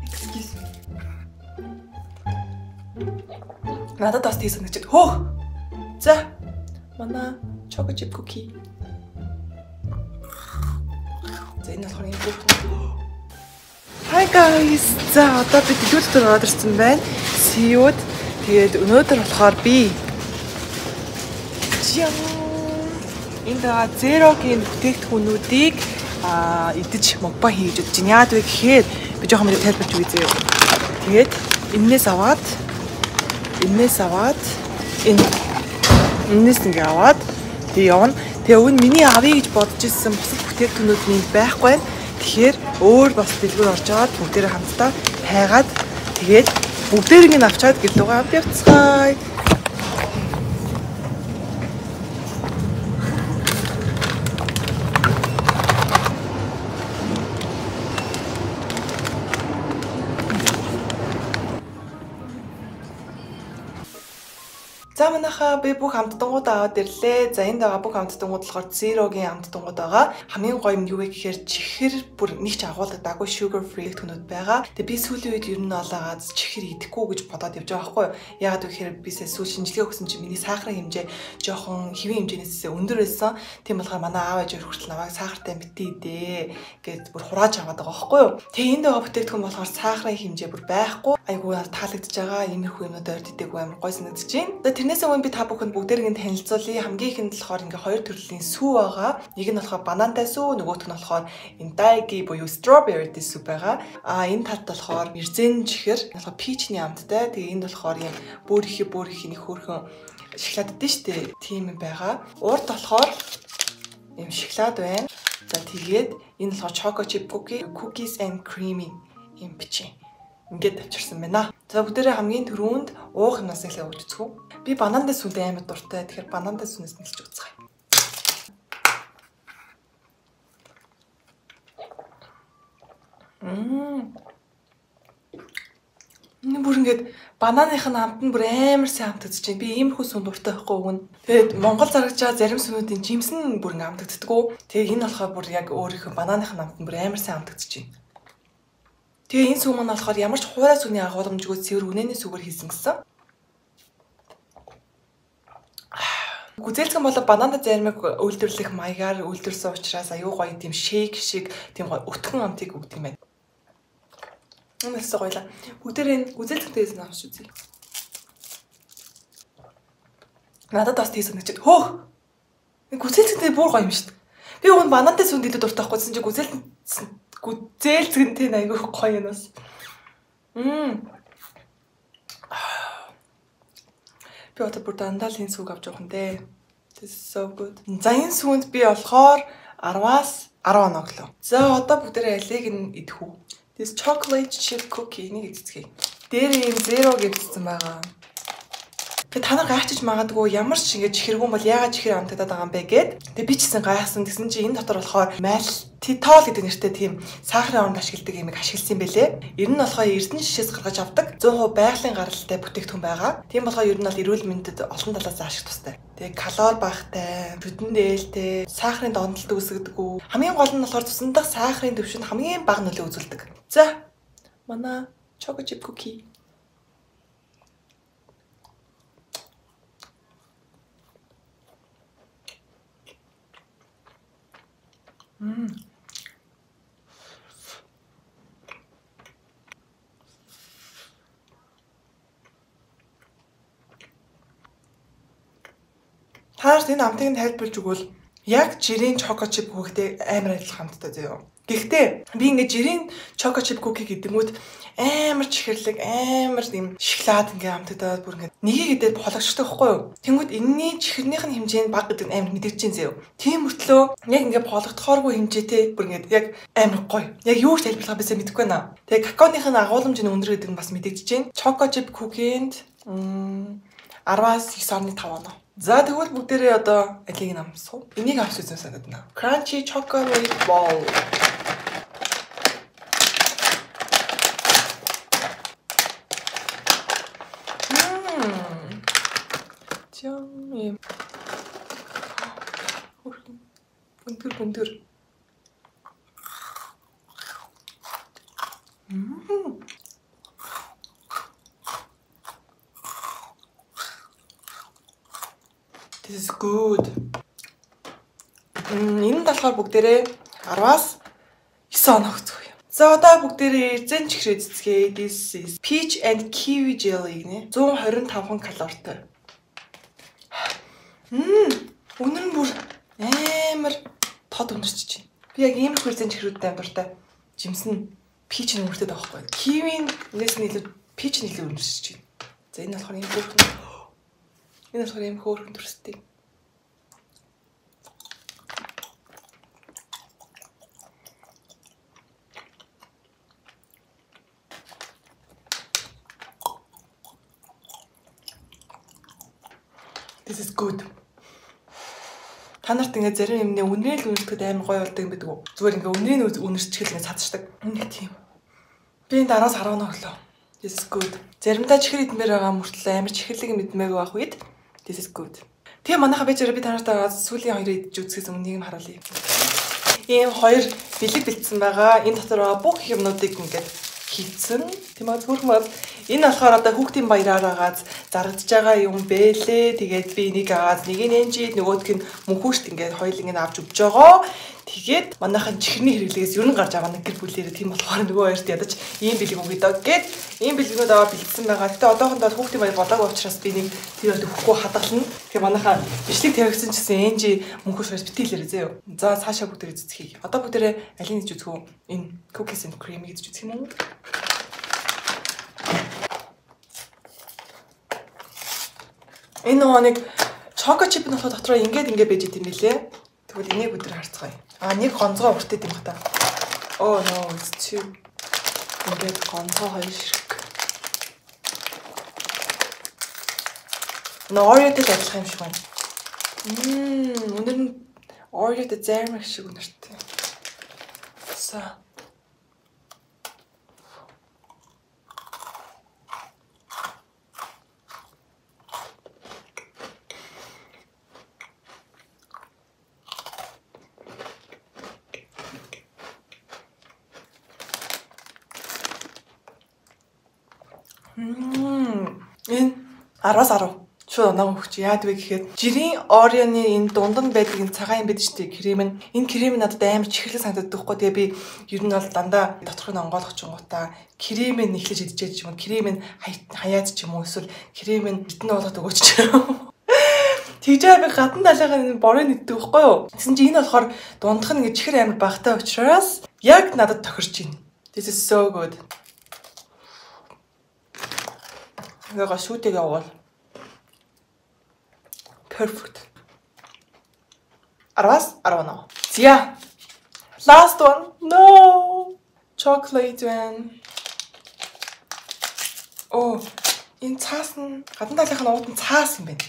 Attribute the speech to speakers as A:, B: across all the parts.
A: Excuse me. Надад бас тийс санагчид. Хөөх. За. Манай choco chip cookie. За энэ болохоор юм бүх. Hi guys. За одоо би дэлгүүртээр ордерсан байна. Сиуд. Тэгээд өнөөдөр болохоор би энэ зерогийн бүтээгдэхүүнүүдийг идэж мукбан хийж удаж байна. Яагаад вэ гэхээр би жоохон мэд тайлбарч өгье зөө. Тэгээд энээс аваад энээс ингээ аваад тэг явна. Тэгээ өвн миний авъя гэж бодож ирсэн бусад бүтээгдэхүүнүүд минь байхгүй байна. Тэгэхээр өөр бас дэлгүүр орж аваад бүгдээрээ хамтдаа хайгаад тэгээд бүгдээрээ ин авчаад гэлдүүгээ авд явцгаая. За манайхаа би бүх амттангууд аваад ирлээ. За энд байгаа бүх амттангууд болохоор Zero-гийн амттангууд байгаа. Хамгийн гоё юм юу вэ гэхээр чихэр бүр нэг ч агуулгадаггүй sugar free түнүүд байгаа. Тэгээ би сүүлийн үед ер нь олоогаад чихэр идэхгүй гэж бодоод явж байгаа байхгүй юу? Яагаад вэ гэхээр би сүүл шинжилгээ өгсөн чинь миний сахарын хэмжээ жоохон хэвийн хэмжээнээс өндөр байсан. Тийм болохоор манай аав ээж хүртэл намайг сахартай битээ идэ гэж бүр хурааж аваад байгаа байхгүй юу? Тэгээ энд байгаа бүтээгдэхүүн болохоор сахарын хэмжээ бүр байхгүй. Айгуу таалагдж байгаа. Иймэрхүү юмнуудаар идэггүй амар гоё санагдаж байна. Тэрнээс өмнө би та бүхэнд бүгдээрээ танилцуулъя. Хамгийн ихэнд болохоор ингээ хоёр төрлийн сүү байгаа. Нэг нь болохоор банантай сүү, нөгөөх нь болохоор энтайги буюу strawberry сүү байгаа. Энэ талд болохоор мерзен чихэр, болохоор пичний амттай. Тэгээ энд болохоор юм бүр их нэг хөөрхөн шоколад дээ штэ. Тийм юм байгаа. Урд болохоор юм шоколад байна. За тэгээд энэ болохоор choco chip cookies and creamy юм бичээ. Ингээд авчирсан байна. За бүгдээрээ хамгийн түрүүнд уух юмнаас эхлээ уучихгүй. Би банантай сүлээ амар дуртай. Тэгэхээр банантай сүнээс нэлж үзье. Энэ бүр ингээд бананых нь амт нь бүр амар сайн амтагдаж байна. Би иймэрхүү сүн дуртай байхгүй өгнө. Тэгээд Монгол зарагчаа зарим сүнүүдийн жимсэн бүр ингээд амтагддаггүй. Тэгээд энэ болохоор бүр яг өөрийнхөө бананых нь амт нь бүр амар сайн амтагдаж байна. Тэгээ энэ сүү маань болохоор ямар ч хуурай сүний агуулмжгүй цэвэр үнэний сүгээр хийсэн гэсэн. Гүзээлцгэн болоо банана зармиг үйлдвэрлэх маягаар үйлдвэрсэн учраас аюу гоё тийм шейк шиг тийм гоё өтгөн амтыг өгдөг юм байна. Үнэс гоёла. Бүгдээрээ гүзээлцгэнтэйс нь авч үзье. Надад бас тийс санагчид. Хөөх. Гүзээлцгэнтэй бүр гоё юм шүү дээ. Би өгн банантай сүнд илүү дуртай байхгүй чинь гүзээлцгэнтэй айгүй гоё юм бас. Би одоо бүр дандаа л энэ сүүг авч явах нэ. This is so good. За энэ сүүнд би болохоор 10-аас 10 оноглоо. За одоо бүгдээрээ алийг нь идэх үү. This chocolate chip cookie нэг эцгэе. Дээр ийм zero гэсэн байгаа. Тэгээ та нар гайхчих магадгүй ямар ч ингэ чихэргүүн бол яагаад чихэр амтагдаад байгаа юм бэ гэд. Тэгээ би ч гэсэн гайхсан. Тэгсэн чинь энэ дотор болохоор малтитол гэдэг нэртэй тийм сахарын оронд ашигладаг юмыг ашигласан бэлээ. Ер нь болохоор эрдэнэ шишээс гаргаж авдаг 100% байгалийн гаралтай бүтээгдэхүүн байгаа. Тийм болохоор ер нь бол эрүүл мэндэд олон талаас ашиг тустай. Тэгээ калори багтай, бүтэн дээлтэй, сахарын донтолт үүсгдэггүй. Хамгийн гол нь болохоор цусндах сахарын түвшинд хамгийн бага нөлөө үзүүлдэг. За манай choco chip cookie. Таарс энэ амтыг нь тайлбарлаж өгвөл яг жирийн choco chip cookie-тэй амар адилхан хамттай зөө. Гэхдээ би ингээд жирийн choco chip cookie гэдэнгүүт амар чихэрлэг, амар юм шоколад ингээм амтагдаад бүр ингээд нэгийг идээд хологчтой байхгүй юу? Тэнгүүд энэний чихэрнийх нь хэмжээ нь бага гэдэг нь амар мэдэрч чинь зөө. Тийм мөртлөө яг ингээд хологдохооргүй хэмжээтэй бүр ингээд яг амар гоё. Яг юу ч тайлбарлахаа бисаа мэдэхгүй наа. Тэгээ какаоных нь агуулмж нь өндөр гэдэг нь бас мэдэгдэж чинь. Choco chip cookie-нд 10-аас 9.5 оноо. За тэгвэл бүгдээрээ одоо алийг нь амсуу. Энийг авч үзэн санагдана. Crunchy chocolate ball. Yummy. Бунтэр. This is good. Энэ болохоор бүгдээрээ 10-аас 9 оноо өгцгөө юм. За одоо бүгдээрээ эрзэн чихрээ цэцгээ. This is peach and kiwi jelly гинэ. 125 калоритой. Үнэр нь бүр амар тод өнөрч чинь. Би яг ийм эрзэн чихрүүдтэй амар дуртай. Жимсэн peach нь өртөд байгаа байхгүй. Kiwi нээс нь илүү peach нь илүү өнөрч чинь. За энэ болохоор ийм хөөрхөн. Энэ болохоор ийм хөөрхөн төрстэй. This is good. Та нарт ингээд зарим юмнээ үнээл үнэлэхэд амар гоё болдог юм байдаг уу? Зүгээр ингээд үнээн үнэрччихэл ингээд цацдаг. Нэг тийм. Би энэ 10-аас 10 өглөө. This is good. Заримдаа чихэр идмээр байгаа мөртлөө амар чихэрлэг мэдмээгүй байх үед this is good. Тэгээ манайха би та нартай сүүлийн хоёрыг идэж үзэхээс өмнө нэг юм харуулъя. Ийм хоёр бэлэг бэлдсэн байгаа. Энэ дотор байгаа бүх юмнуудыг ингээд хийцэн. Тийм аа зүрх мал. Энэ болохоор одоо хүүхдийн баяраар агаад зарагдж байгаа юм бэлээ. Тэгээд би энийг агаад нэг нь энжид нөгөөдг нь мөнхүүшт ингээд хоёул ингээд авч өгч байгаа. Тэгээд манайхан чихрийн хэрэглээс ер нь гарч байгаа нэг гэр бүлээрээ тийм болохоор нөгөө хоёрт ядаж ийм бэлэг өгöd доо гэд ийм бэлгүүд аваа бэлдсэн байгаа. Гэтэ одоохондоо хүүхдийн баяр болоогүй учраас би нэг тэр өгөхгүй хадгална. Тэгэхээр манайхан бичлэг тавигдсан ч гэсэн энжи мөнхүүш битээлэр зөө. За цаашаа бүгдээ зүцхий. Одоо бүгдээ алийг хийж үзэх үү? Энэ cookies and cream хийж үзэх юм уу? Энэ нэг чоко чип нь болохоор дотроо ингээд байж идэм билээ. Тэгвэл энийг өдөр харцгаая. Нэг гонцгой өртөд юм хата. Oh no, it's too. Ингээд гонцгой хоёр ширхэг. Ориотой адилхан юм шиг байна. Өнөр нь ориотой зарим их шиг өнөртэй. За. Энэ 10-аас 10. Шууд оноо өгч яад вэ гэхээр жирийн Oreo-ны энэ дунд нь байдаг энэ цагаан юм байдаг шүү дээ. Крем нь. Энэ крем надад амар чихэрлэг санагддаг хгүй. Тэгээ би ер нь бол дандаа доторх нь онгойлгох ч юм уу та крем нь нэхлэж идчихэж ч юм уу. Крем нь хаяад ч юм уу эсвэл крем нь битэн болгоод өгөөч ч юм уу. Тэгжээ би гадна талынхаа энэ борыг нэгдэг байхгүй юу? Тэгсэн чинь энэ болохоор дундх нь ингэ чихэр амар багтай учраас яг надад тохирч байна. This is so good. Яга шүүтэйг явуул. Perfect. 10-аас 11. Yeah. Last one. No. Chocolate one. Oh, энэ цаас нь гадна талынхаа нуут нь цаас юм байна.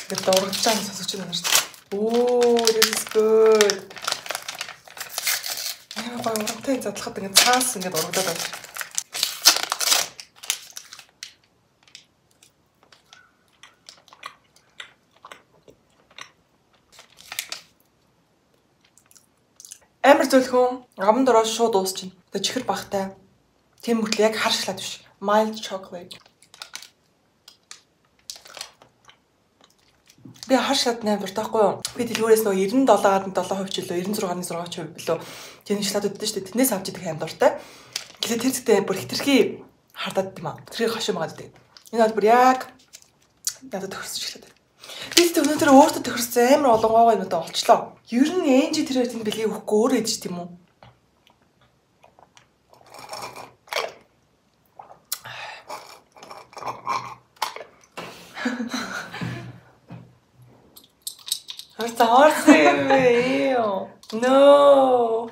A: Ингээд дургаж байгаа юм сонсож байна шүү дээ. Oh, this is good. Яа гоё урамтай задлахад ингээд цаас ингээд урагдаад байна. Амар зөөлхөн аман дороо шууд дуусчихна. Тэгээ чихэр багтай. Тийм мөртлөө яг хар шоколад биш. Mild chocolate. Би хар шоколад амар дуртайхгүй юу? Би дэлгүүрээс нөгөө 97.7% ч илүү 96.6% билүү. Тийм шоколад өгдөө шүү дээ. Тэрнээс авч идэх амар дуртай. Гэхдээ тэр зүйтэй бүр хитрхи хардаад юм аа. Тэрхий хошин байгаа дээ. Энэ бол бүр яг надад тохирсон шоколад. Би тэр өнөөдөр өөртөө тохирсон амар олон гоо юмудаа олчлоо. Ер нь энжи тэрээр тэнд бэлгийг өгөхгүй өөрөө идэж тийм үү? Орцоо. No.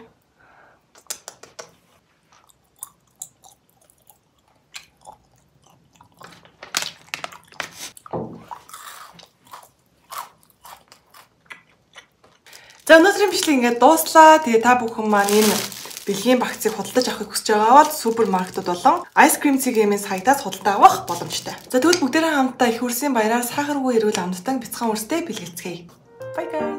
A: За өнөөдрийн бичлэг ингээд дууслаа. Тэгээ та бүхэн маань энэ бэлгийн багцыг худалдаж авахыг хүсэж байгаа бол супермаркетууд болон Ice Cream CGM-ийн сайтаас худалдаа авах боломжтой. За тэгвэл бүгдээрээ хамтдаа их хүрсэн баяраар сахаргүй эрүүл амттан бяцхан үрстэй бэлгэлцгээе. Bye guys.